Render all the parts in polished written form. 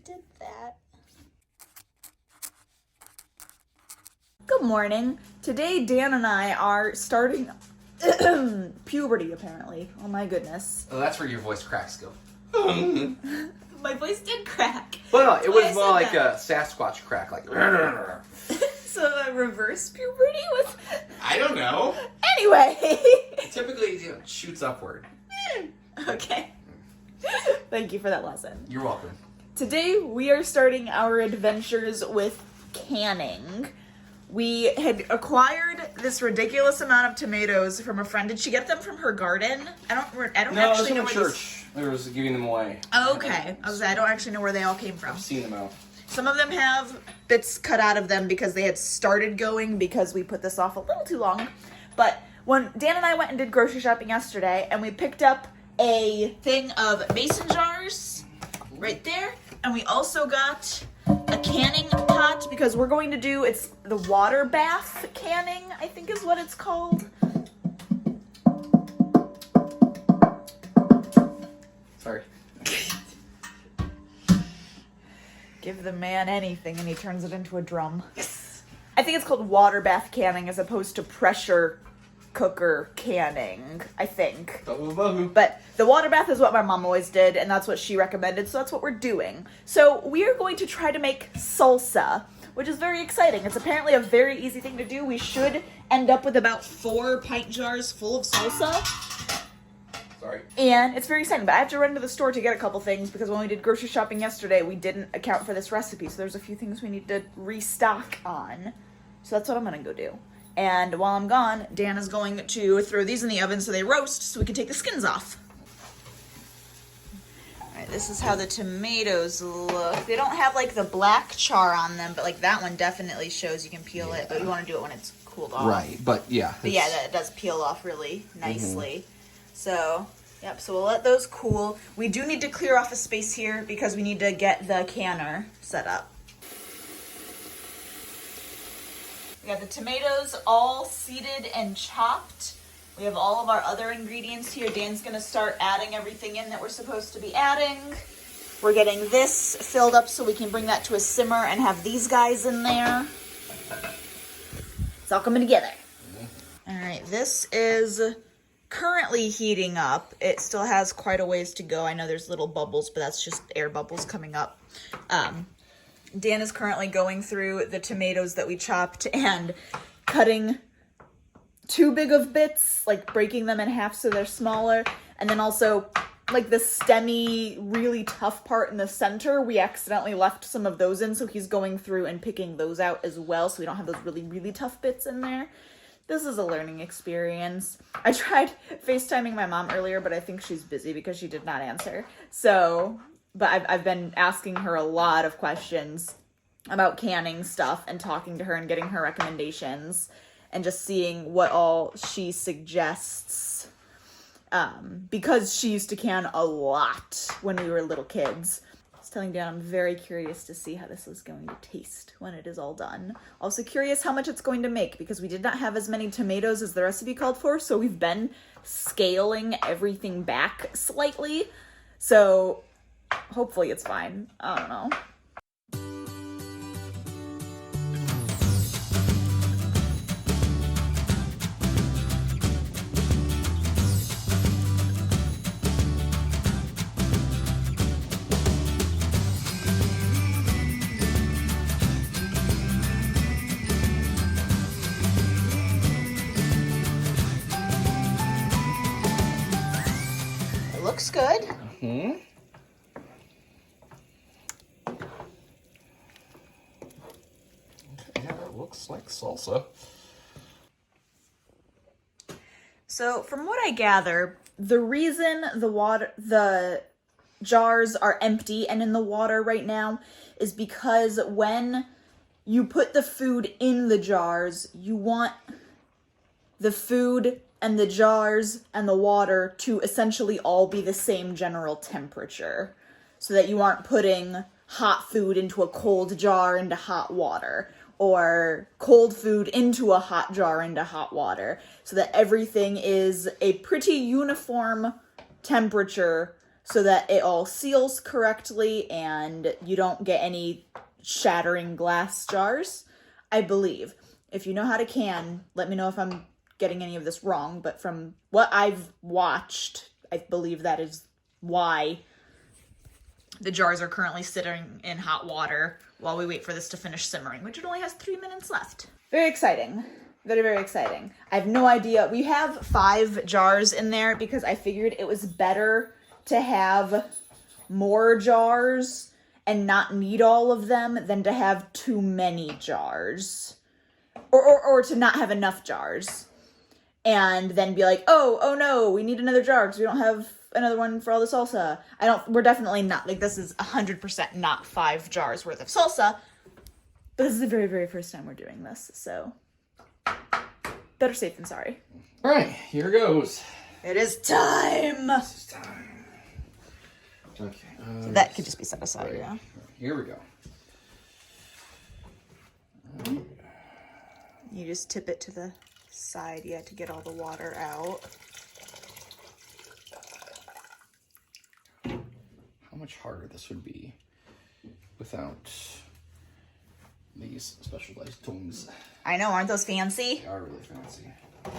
did that. Good morning. Today Dan and I are starting puberty, apparently. Oh my goodness. Oh, that's where your voice cracks go. My voice did crack. Well, no, it was more like a Sasquatch crack, like. So a reverse puberty was... I don't know. Anyway. Typically, it shoots upward. Okay. Thank you for that lesson. You're welcome. Today we are starting our adventures with canning. We had acquired this ridiculous amount of tomatoes from a friend. Did she get them from her garden? I don't actually know where church. They was giving them away. Okay. I don't actually know where they all came from. I've seen them out. Some of them have bits cut out of them because they had started going because we put this off a little too long. But when Dan and I went and did grocery shopping yesterday, and we picked up a thing of mason jars right there, and we also got a canning pot because we're going to do, it's the water bath canning, I think is what it's called. Sorry. Give the man anything and he turns it into a drum. I think it's called water bath canning as opposed to pressure cooker canning, I think. But the water bath is what my mom always did, and that's what she recommended, so that's what we're doing. So we are going to try to make salsa, which is very exciting. It's apparently a very easy thing to do. We should end up with about 4 pint jars full of salsa. Sorry. And it's very exciting, but I have to run to the store to get a couple things because when we did grocery shopping yesterday, we didn't account for this recipe, so there's a few things we need to restock on. So that's what I'm gonna go do. And while I'm gone, Dan is going to throw these in the oven so they roast so we can take the skins off. Alright, this is how the tomatoes look. They don't have like the black char on them, but like that one definitely shows you can peel it, but you want to do it when it's cooled off. Right, but yeah. But yeah, that does peel off really nicely. So, yep, so we'll let those cool. We do need to clear off a space here because we need to get the canner set up. We got the tomatoes all seeded and chopped. We have all of our other ingredients here. Dan's gonna start adding everything in that we're supposed to be adding. We're getting this filled up so we can bring that to a simmer and have these guys in there. It's all coming together. All right, this is currently heating up. It still has quite a ways to go. I know there's little bubbles, but that's just air bubbles coming up. Dan is currently going through the tomatoes that we chopped and cutting too big of bits, like breaking them in half so they're smaller. And then also like the stemmy, really tough part in the center, we accidentally left some of those in. So he's going through and picking those out as well. So we don't have those really, really tough bits in there. This is a learning experience. I tried FaceTiming my mom earlier, but I think she's busy because she did not answer. So, but I've been asking her a lot of questions about canning stuff and talking to her and getting her recommendations and just seeing what all she suggests. Because she used to can a lot when we were little kids. I was telling Dan I'm very curious to see how this is going to taste when it is all done. Also curious how much it's going to make because we did not have as many tomatoes as the recipe called for, so we've been scaling everything back slightly. So hopefully it's fine. I don't know. Looks good. Hmm. Yeah, it looks like salsa. So from what I gather, the reason the jars are empty and in the water right now is because when you put the food in the jars, you want the food and the jars and the water to essentially all be the same general temperature so that you aren't putting hot food into a cold jar into hot water or cold food into a hot jar into hot water so that everything is a pretty uniform temperature so that it all seals correctly and you don't get any shattering glass jars, I believe. If you know how to can, let me know if I'm getting any of this wrong, but from what I've watched, I believe that is why the jars are currently sitting in hot water while we wait for this to finish simmering, which it only has 3 minutes left. Very exciting. Very, very exciting. I have no idea. We have 5 jars in there because I figured it was better to have more jars and not need all of them than to have too many jars. Or to not have enough jars. And then be like, oh no, we need another jar because we don't have another one for all the salsa. We're definitely not, like, this is 100% not 5 jars worth of salsa. But this is the very, very first time we're doing this, so better safe than sorry. All right, here goes. It is time. This is time. Okay. So that could just be set aside, right. yeah. Here we go. You just tip it to the side, yeah, to get all the water out. How much harder this would be without these specialized tongs. I know, aren't those fancy? They are really fancy. I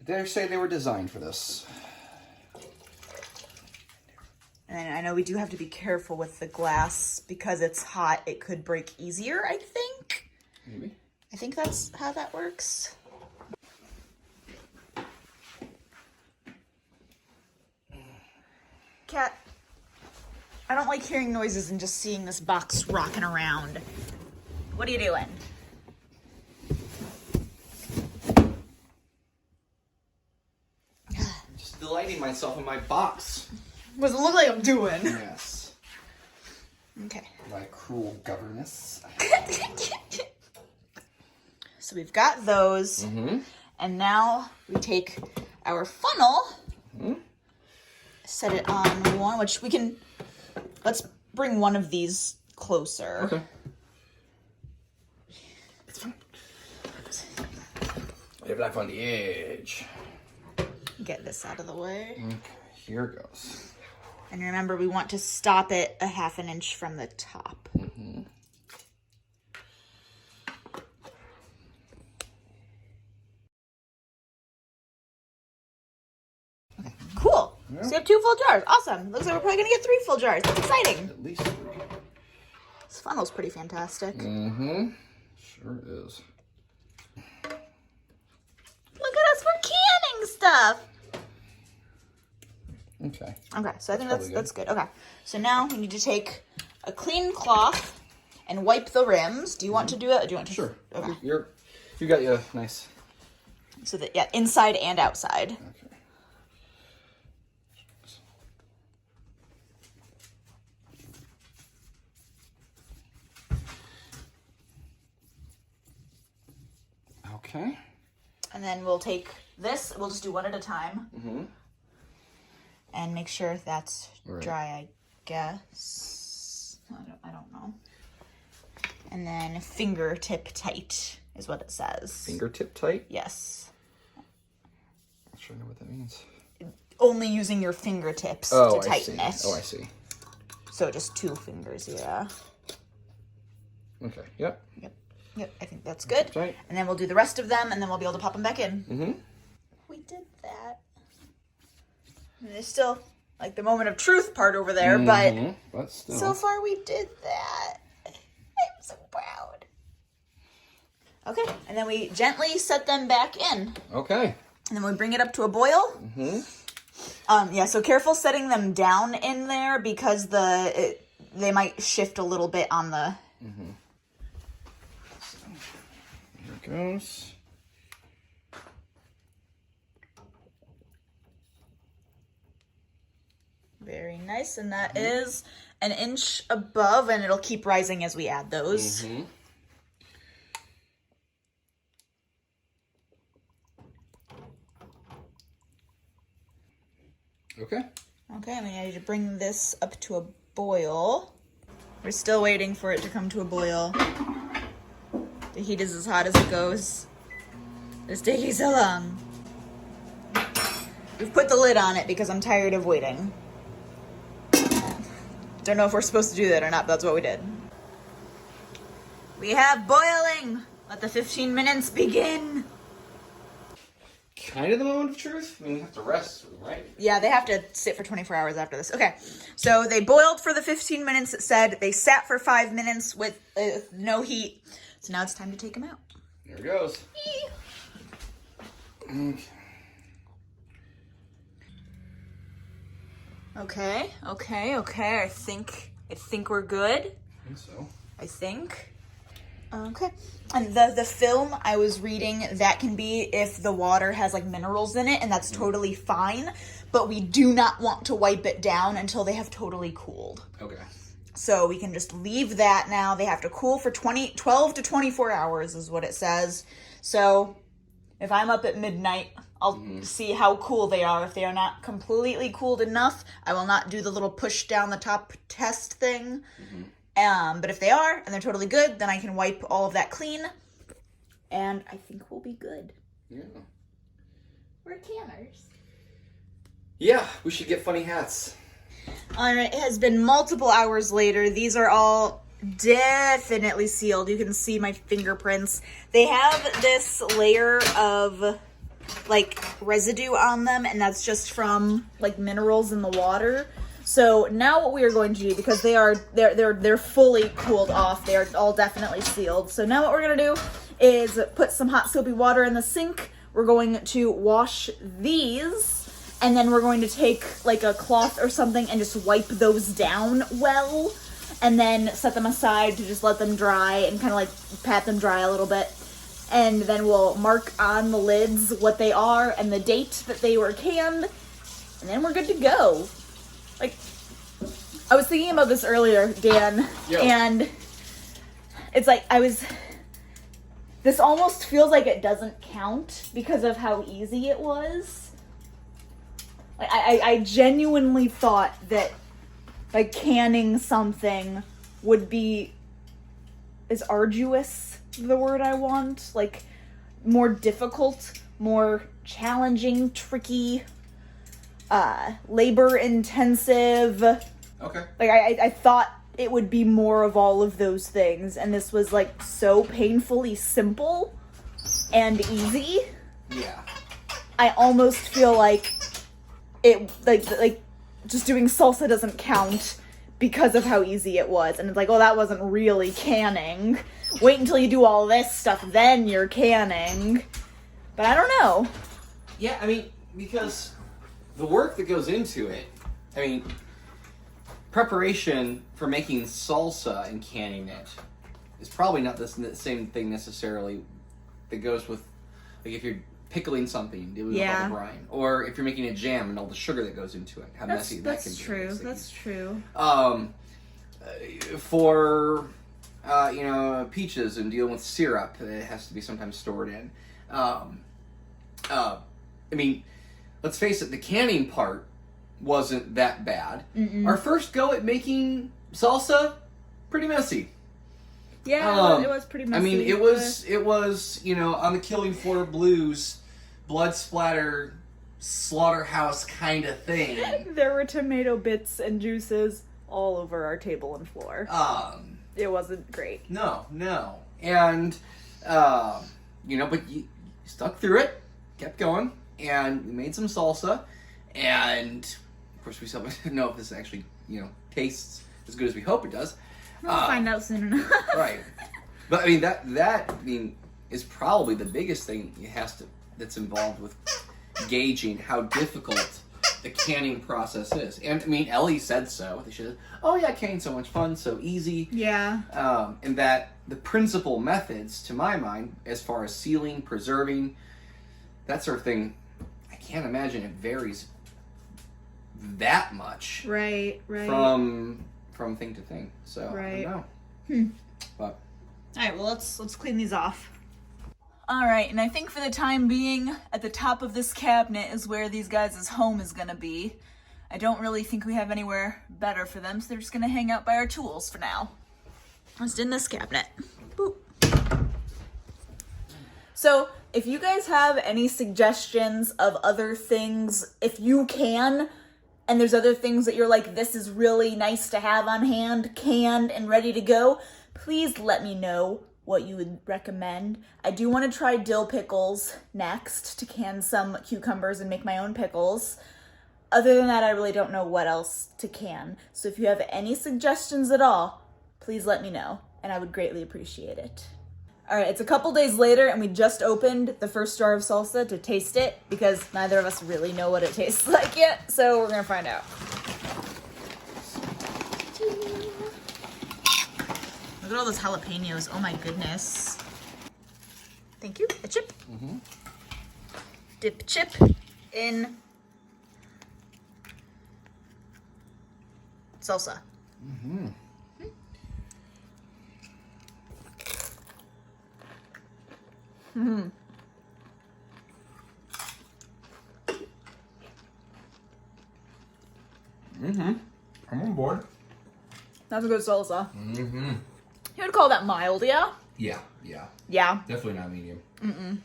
dare say they were designed for this. And I know we do have to be careful with the glass because it's hot. It could break easier, I think. Maybe. I think that's how that works. Cat, I don't like hearing noises and just seeing this box rocking around. What are you doing? Just delighting myself in my box. What does it look like I'm doing? Yes. Okay. My cruel governess. So we've got those. Mm-hmm. And now we take our funnel, set it on one, which we can, let's bring one of these closer. Okay. It's fine. Leave that on the edge. Get this out of the way. Okay, here it goes. And remember, we want to stop it a 1/2 inch from the top. Mm-hmm. Okay, cool. Yeah. So we have 2 full jars. Awesome. Looks like we're probably going to get 3 full jars. That's exciting. At least 3. This funnel's pretty fantastic. Mm-hmm. Sure is. Look at us, we're canning stuff. Okay. Okay, so I think that's good. Okay, so now we need to take a clean cloth and wipe the rims. Do you want to do it? Or do you want to? Sure. Okay. You got your nice. So that, yeah, inside and outside. Okay. Okay. And then we'll take this. We'll just do one at a time. Mm-hmm. And make sure that's Right. dry, I guess. I don't know. And then fingertip tight is what it says. Fingertip tight? Yes. Not sure I know what that means. Only using your fingertips to tighten it. Oh, I see. So just 2 fingers, yeah. Okay, yep. Yep, I think that's good. Tight. And then we'll do the rest of them, and then we'll be able to pop them back in. Mm-hmm. We did that. And there's still, like, the moment of truth part over there, but still. so far we did that. I'm so proud. Okay, and then we gently set them back in. Okay. And then we bring it up to a boil. Mm-hmm. Yeah, so careful setting them down in there because they might shift a little bit on the... Mm-hmm. So, here it goes. Very nice, and that is 1 inch above, and it'll keep rising as we add those. Mm-hmm. Okay. Okay, and we need to bring this up to a boil. We're still waiting for it to come to a boil. The heat is as hot as it goes. It's taking so long. We've put the lid on it because I'm tired of waiting. Don't know if we're supposed to do that or not, but that's what we did. We have boiling. Let the 15 minutes begin. Kind of the moment of truth. I mean, we have to rest, right? Yeah, they have to sit for 24 hours after this. Okay, so they boiled for the 15 minutes, it said. They sat for 5 minutes with no heat. So now it's time to take them out. There it goes. Okay. I think we're good. I think so. I think. Okay. And the film I was reading, that can be if the water has like minerals in it, and that's totally fine. But we do not want to wipe it down until they have totally cooled. Okay. So we can just leave that now. They have to cool for 12 to 24 hours is what it says. So if I'm up at midnight, I'll see how cool they are. If they are not completely cooled enough, I will not do the little push down the top test thing. But if they are, and they're totally good, then I can wipe all of that clean. And I think we'll be good. Yeah. We're canners. Yeah, we should get funny hats. Alright, it has been multiple hours later. These are all definitely sealed. You can see my fingerprints. They have this layer of like residue on them, and that's just from like minerals in the water. So now what we are going to do, because they're fully cooled off, they are all definitely sealed. So now what we're gonna do is put some hot soapy water in the sink. We're going to wash these, and then we're going to take like a cloth or something and just wipe those down well, and then set them aside to just let them dry and kind of like pat them dry a little bit. And then we'll mark on the lids what they are and the date that they were canned, and then we're good to go. Like, I was thinking about this earlier, Dan, and it's like this almost feels like it doesn't count because of how easy it was. Like, I genuinely thought that, like, canning something would be as arduous, the word I want, like, more difficult, more challenging, tricky, labor intensive. Okay. Like, I thought it would be more of all of those things, and this was like so painfully simple and easy. Yeah. I almost feel like it like just doing salsa doesn't count because of how easy it was. And it's like, oh, that wasn't really canning. Wait until you do all this stuff, then you're canning. But I don't know. Yeah, I mean, because the work that goes into it, I mean, preparation for making salsa and canning it is probably not the same thing necessarily that goes with, like, if you're pickling something, dealing with all the brine, or if you're making a jam and all the sugar that goes into it, how messy that can be. That's true. For peaches and dealing with syrup that it has to be sometimes stored in. I mean, let's face it, the canning part wasn't that bad. Our first go at making salsa, pretty messy. Yeah, it was pretty messy. I mean, it was, on the Killing Floor Blues, blood splatter, slaughterhouse kind of thing. There were tomato bits and juices all over our table and floor. It wasn't great. No. And, but you stuck through it, kept going, and we made some salsa, and, of course, we still don't know if this actually, tastes as good as we hope it does. We'll find out soon enough. Right. But, I mean, that is probably the biggest thing that's involved with gauging how difficult the canning process is. And, I mean, Ellie said so. She said, oh, yeah, canning's so much fun, so easy. Yeah. And that the principal methods, to my mind, as far as sealing, preserving, that sort of thing, I can't imagine it varies that much. Right. From thing to thing. So, right. I don't know. But. All right, well, let's clean these off. All right, and I think for the time being, at the top of this cabinet is where these guys' home is going to be. I don't really think we have anywhere better for them, so they're just going to hang out by our tools for now. Just in this cabinet. Boop. So, if you guys have any suggestions of other things, if you can, and there's other things that you're like, this is really nice to have on hand, canned and ready to go, please let me know what you would recommend. I do want to try dill pickles next, to can some cucumbers and make my own pickles. Other than that, I really don't know what else to can. So if you have any suggestions at all, please let me know, and I would greatly appreciate it. All right, it's a couple days later, and we just opened the first jar of salsa to taste it, because neither of us really know what it tastes like yet, so we're gonna find out. Look at all those jalapenos. Oh my goodness. Thank you. A chip. Mm-hmm. Dip chip in salsa. Mm-hmm. Mm-hmm. Mm-hmm. I'm on board. That's a good salsa. Mm-hmm. You would call that mild, yeah? Yeah, yeah. Yeah. Definitely not medium. Mm-mm.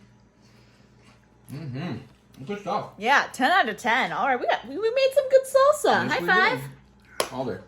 Mm-hmm. Good stuff. Yeah, 10 out of 10. All right, we made some good salsa. Yes, High we five. did. All there.